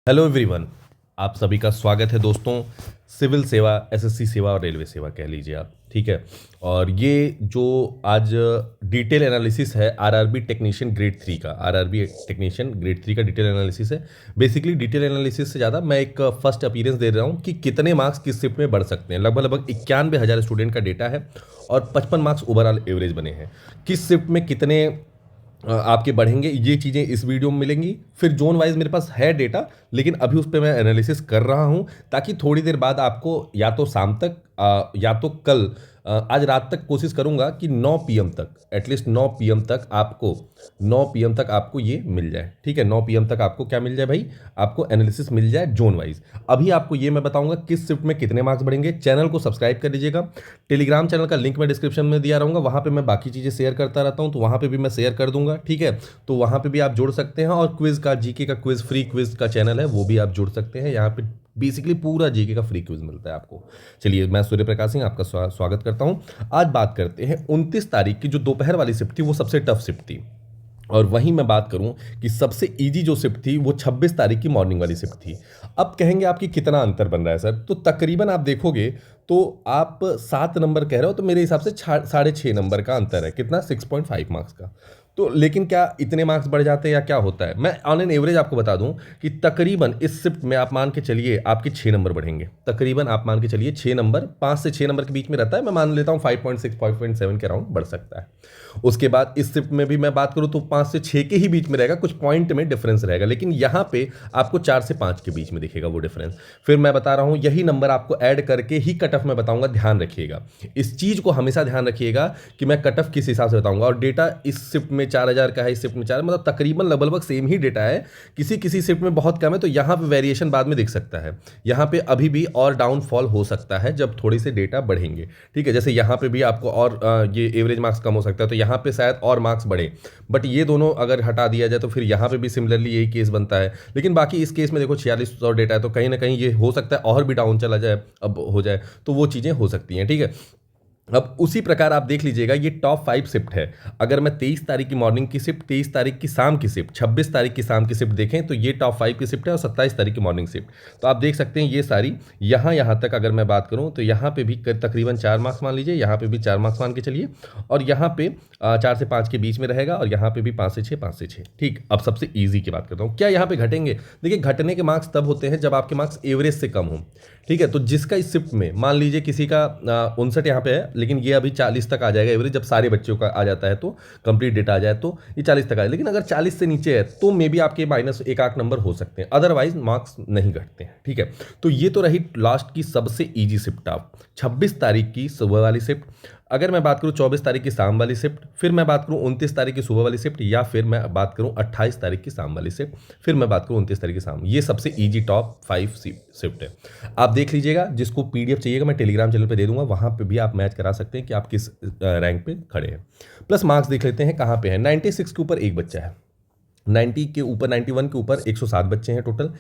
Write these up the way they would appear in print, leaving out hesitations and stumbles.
Hello everyone. आप सभी का स्वागत है दोस्तों। सिविल सेवा, एसएससी सेवा और रेलवे सेवा कह लीजिए आप, ठीक है। और ये जो आज डिटेल एनालिसिस है आरआरबी टेक्नीशियन ग्रेड 3 का, आरआरबी टेक्नीशियन ग्रेड 3 का डिटेल एनालिसिस है। बेसिकली डिटेल एनालिसिस से ज़्यादा मैं एक फर्स्ट अपीयरेंस दे रहा हूँ कि कितने मार्क्स किस शिफ्ट में बढ़ सकते हैं। लगभग 91,000 स्टूडेंट का डेटा है और 55 मार्क्स ओवरऑल एवरेज बने हैं। किस शिफ्ट में कितने आपके बढ़ेंगे, ये चीज़ें इस वीडियो में मिलेंगी। फिर जोन वाइज मेरे पास है डेटा, लेकिन अभी उस पर मैं एनालिसिस कर रहा हूँ ताकि थोड़ी देर बाद आपको या तो शाम तक या तो कल आज रात तक कोशिश करूंगा कि 9 पीएम तक, एटलीस्ट 9 पीएम तक आपको 9 पीएम तक आपको ये मिल जाए, ठीक है। 9 पीएम तक आपको क्या मिल जाए भाई, आपको एनालिसिस मिल जाए जोन वाइज। अभी आपको ये मैं बताऊंगा किस शिफ्ट में कितने मार्क्स बढ़ेंगे। चैनल को सब्सक्राइब कर लीजिएगा। टेलीग्राम चैनल का लिंक मैं डिस्क्रिप्शन में दिया रहूँगा, वहाँ पे मैं बाकी चीज़ें शेयर करता रहता हूँ, तो वहाँ पे भी मैं शेयर कर दूंगा, ठीक है। तो वहाँ पे भी आप जुड़ सकते हैं। और क्विज़ का, जीके का क्विज़, फ्री क्विज़ का चैनल है, वो भी आप जुड़ सकते हैं। यहाँ पे बेसिकली पूरा जीके का फ्री क्विज मिलता है आपको। चलिए, मैं सूर्य प्रकाश सिंह आपका स्वागत करता हूँ। आज बात करते हैं 29 तारीख की जो दोपहर वाली शिफ्ट थी, वो सबसे टफ शिफ्ट थी। और वहीं मैं बात करूं कि सबसे इजी जो शिफ्ट थी वो 26 तारीख की मॉर्निंग वाली शिफ्ट थी। अब कहेंगे आपकी कितना अंतर बन रहा है सर, तो तकरीबन आप देखोगे तो आप 7 नंबर कह रहे हो, तो मेरे हिसाब से 6.5 नंबर का अंतर है। कितना? 6.5 मार्क्स का। तो लेकिन क्या इतने मार्क्स बढ़ जाते हैं या क्या होता है? मैं ऑन एन एवरेज आपको बता दूं कि तकरीबन इस शिफ्ट में आप मान के चलिए आपके 6 नंबर बढ़ेंगे। तकरीबन आप मान के चलिए 6 नंबर, 5 से 6 नंबर के बीच में रहता है। मैं मान लेता हूं 5.6 5.7 के अराउंड बढ़ सकता है। उसके बाद इस शिफ्ट में भी मैं बात करूं तो 5 से 6 के ही बीच में रहेगा, कुछ पॉइंट में डिफरेंस रहेगा, लेकिन यहां पे आपको 4 से 5 के बीच में दिखेगा वो डिफरेंस। फिर मैं बता रहा हूं यही नंबर आपको ऐड करके ही कट ऑफ में बताऊंगा। ध्यान रखिएगा, इस चीज को हमेशा ध्यान रखिएगा कि मैं कट ऑफ किस हिसाब से बताऊंगा। और डेटा इस शिफ्ट में 4,000 का है, इस शिफ्ट में 4, मतलब तकरीबन लगभग सेम ही डेटा है। किसी किसी शिफ्ट में बहुत कम है, तो यहां पे वेरिएशन बाद में दिख सकता है। यहां पे अभी भी और डाउनफॉल हो सकता है जब थोड़े से डेटा बढ़ेंगे, ठीक है। जैसे यहां पे भी आपको और ये एवरेज मार्क्स कम हो सकता है, तो यहां पे शायद और मार्क्स बढ़े। बट ये दोनों अगर हटा दिया जाए तो फिर यहाँ पे भी सिमिलरली यही केस बनता है। लेकिन बाकी इस केस में देखो 4600 डेटा है, तो कहीं ना कहीं ये हो सकता है और भी डाउन चला जाए, अब हो जाए, तो वो चीज़ें हो सकती हैं, ठीक है। अब उसी प्रकार आप देख लीजिएगा, ये टॉप 5 शिफ्ट है। अगर मैं 23 तारीख की मॉर्निंग की शिफ्ट, 23 तारीख की शाम की शिफ्ट, 26 तारीख की शाम की शिफ्ट देखें तो ये टॉप 5 की शिफ्ट है, और 27 तारीख की मॉर्निंग शिफ्ट। तो आप देख सकते हैं ये सारी यहाँ तक अगर मैं बात करूँ तो यहाँ पे भी तकरीबन 4 मार्क्स मान लीजिए, यहाँ पे भी 4 मार्क्स मान के चलिए, और यहाँ पे 4 से 5 के बीच में रहेगा, और यहाँ पे भी 5 से 6, 5 से 6, ठीक। अब सबसे ईजी की बात करता हूँ, क्या यहाँ पे घटेंगे? देखिए, घटने के मार्क्स तब होते हैं जब आपके मार्क्स एवरेज से कम हो, ठीक है। तो जिसका इस शिफ्ट में मान लीजिए किसी का 59 यहाँ पे है, लेकिन ये अभी 40 तक आ जाएगा एवरेज, जब सारे बच्चों का आ जाता है तो कंप्लीट डेटा आ जाए तो ये 40 तक आए। लेकिन अगर 40 से नीचे है तो मे बी आपके माइनस एक आध नंबर हो सकते हैं, अदरवाइज मार्क्स नहीं घटते हैं, ठीक है। तो ये तो रही लास्ट की सबसे ईजी शिफ्ट आप 26 तारीख की सुबह वाली शिफ्ट। अगर मैं बात करूं 24 तारीख की शाम वाली शिफ्ट, फिर मैं बात करूं 29 तारीख की सुबह वाली शिफ्ट, या फिर मैं बात करूं 28 तारीख की शाम वाली शिफ्ट, फिर मैं बात करूं 29 तारीख की शाम, ये सबसे इजी टॉप 5 शिफ्ट है। आप देख लीजिएगा, जिसको पीडीएफ चाहिएगा मैं टेलीग्राम चैनल पे दे दूंगा, वहां पे भी आप मैच करा सकते हैं कि आप किस रैंक पे खड़े हैं। प्लस मार्क्स देख लेते हैं कहाँ पे है। 96 के ऊपर एक बच्चा है, 90 के ऊपर, 91 के ऊपर 107 बच्चे हैं टोटल,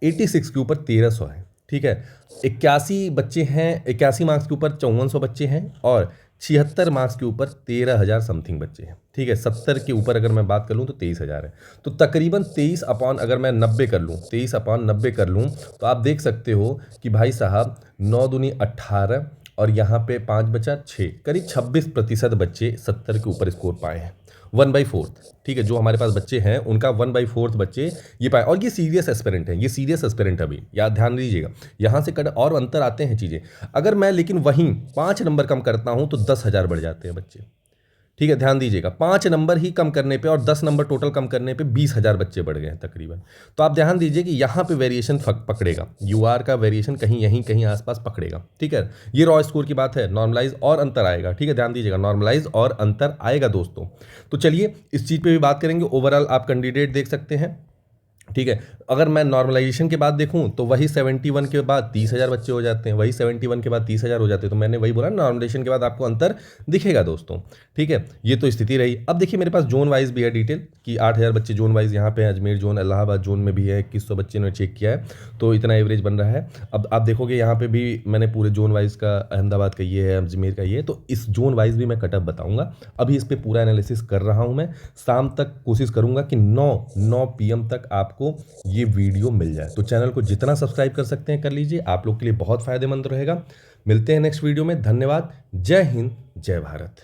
86 के ऊपर 1300 है, ठीक है। 81 बच्चे हैं, 81 मार्क्स के ऊपर 5400 बच्चे हैं, और 76 मार्क्स के ऊपर 13,000 समथिंग बच्चे हैं, ठीक है। 70 के ऊपर अगर मैं बात कर लूँ तो 23,000 है। तो तकरीबन 23 अपॉन अगर मैं 90 कर लूँ, 23 अपॉन 90 कर लूँ, तो आप देख सकते हो कि भाई साहब 9 दूनी 18, और यहाँ पे 5 बचा 6, करीब 26% बच्चे 70 के ऊपर स्कोर पाए हैं। 1/4, ठीक है। जो हमारे पास बच्चे हैं उनका 1/4 बच्चे ये पाए, और ये सीरियस एस्पिरेंट है, ये सीरियस एस्पिरेंट अभी याद ध्यान दीजिएगा। यहाँ से कट और अंतर आते हैं चीज़ें। अगर मैं लेकिन वहीं 5 नंबर कम करता हूँ तो 10,000 बढ़ जाते हैं बच्चे, ठीक है। ध्यान दीजिएगा, 5 नंबर ही कम करने पे और 10 नंबर टोटल कम करने पे 20,000 बच्चे बढ़ गए हैं तकरीबन। तो आप ध्यान दीजिए कि यहाँ पे वेरिएशन पकड़ेगा, यूआर का वेरिएशन कहीं यहीं कहीं आसपास पकड़ेगा, ठीक है। ये रॉ स्कोर की बात है, नॉर्मलाइज और अंतर आएगा, ठीक है। ध्यान दीजिएगा, नॉर्मलाइज और अंतर आएगा दोस्तों। तो चलिए इस चीज़ पे भी बात करेंगे। ओवरऑल आप कैंडिडेट देख सकते हैं, ठीक है। अगर मैं नॉर्मलाइजेशन के बाद देखूं तो वही 71 के बाद 30,000 बच्चे हो जाते हैं, वही 71 के बाद 30,000 हो जाते हैं। तो मैंने वही बोला, नॉर्मलाइजेशन के बाद आपको अंतर दिखेगा दोस्तों, ठीक है। ये तो स्थिति रही। अब देखिए मेरे पास जोन वाइज भी है डिटेल कि 8,000 बच्चे जोन वाइज यहाँ पे अजमेर जोन, इलाहाबाद जोन में भी है, 2100 बच्चे ने चेक किया है, तो इतना एवरेज बन रहा है। अब आप देखोगे यहाँ पे भी मैंने पूरे जोन वाइज का, अहमदाबाद का ये है, अजमेर का ये है, तो इस जोन वाइज भी मैं कटअप बताऊंगा। अभी इस पर पूरा एनालिसिस कर रहा हूँ मैं, शाम तक कोशिश करूंगा कि 9 PM तक आपको ये वीडियो मिल जाए। तो चैनल को जितना सब्सक्राइब कर सकते हैं कर लीजिए, आप लोग के लिए बहुत फायदेमंद रहेगा। मिलते हैं नेक्स्ट वीडियो में। धन्यवाद। जय हिंद, जय भारत।